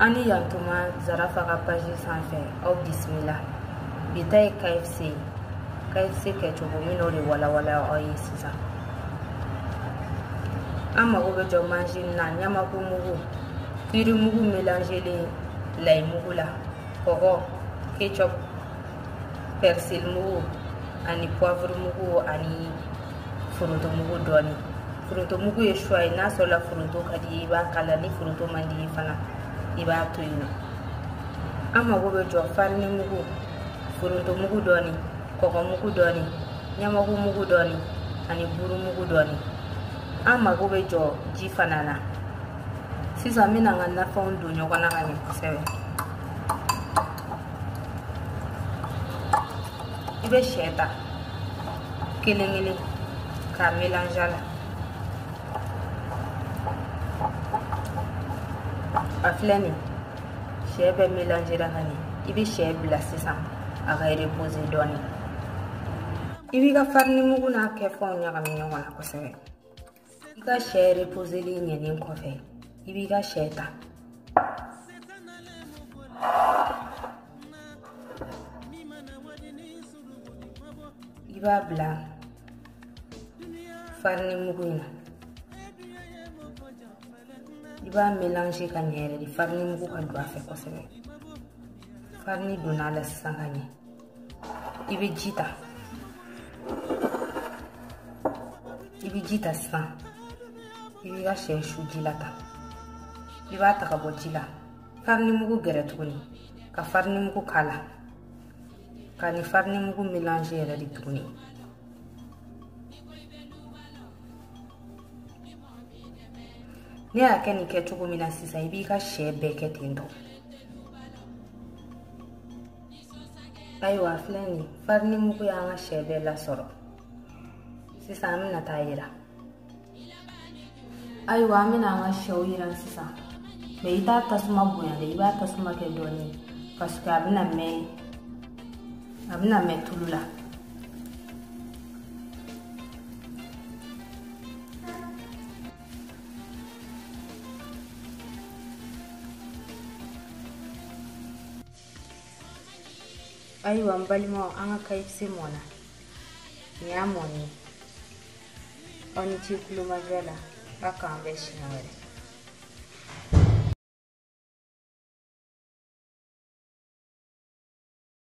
Ani yantuma Zarafa ka page sanfɛ aw bisimila bi ta ye KFC kɛcogo min n'o de walawala aw ye sisan. An mago bɛ jɔ manzini na ɲamaku mugu kiri mugu mélangelen layi mugu la kɔgɔ ketchup persil mugu ani poivre mugu ani foronto mugu dɔɔni. Foronto mugu ye choix ye n'a sɔrɔla foronto ka di i b'a kala ni foronto man di i fana i b'a to yen nɔ. An mago bɛ jɔ farine mugu foronto mugu dɔɔni kɔgɔ mugu dɔɔni ɲamaku mugu dɔɔni ani buru mugu dɔɔni. An mago bɛ jɔ ji fana na. Sisan n bɛna n ka nafɛnw don ɲɔgɔn na ka ɲɛ kosɛbɛ. I bɛ sɛ ta kelen k'a mélange a la. A filɛ nin sɛ bɛ mélanger ka ɲɛ. I bɛ sɛ bila sisan a ka reposer dɔɔni. I b'i ka farine mugu n'a kɛfɛnw ɲagami ɲɔgɔn na kosɛbɛ. I ka sɛ reposeli ɲɛnen kɔfɛ i b'i ka sɛ ta. I b'a bila farine mugu in na. I b'a mélanger ka ɲɛ yɛrɛ de farine mugu ka don a fɛ kosɛbɛ. Farine donna a la sisan ka ɲɛ. I bɛ ji ta. I bɛ ji ta sisan. I b'i ka sɛ su ji la ta. I b'a ta ka bɔ ji la. Farine mugu gɛrɛ tuguni ka farine mugu k'a la. Ka ni farine mugu mélanger yɛrɛ de tuguni. Ne y'a kɛ nin kɛcogo min na sisan i b'i ka sɛ bɛɛ kɛ ten tɔ. Ayiwa filɛ nin farine mugu y'an ka sɛ bɛɛ lasɔrɔ. Sisan an bɛna taa yira. Ayiwa an bɛna an ka sɛw yira sisan. Mais i t'a tasuma bonya dɛ, i b'a tasuma kɛ dɔɔni parce que a bɛna mɛn tulu la. Ayiwa n balimaw an ka KFC mɔna. Nin y'a mɔni ye. Aw ni ce kulomajɔ la. K'a k'an bɛɛ siɲɛ wɛrɛ.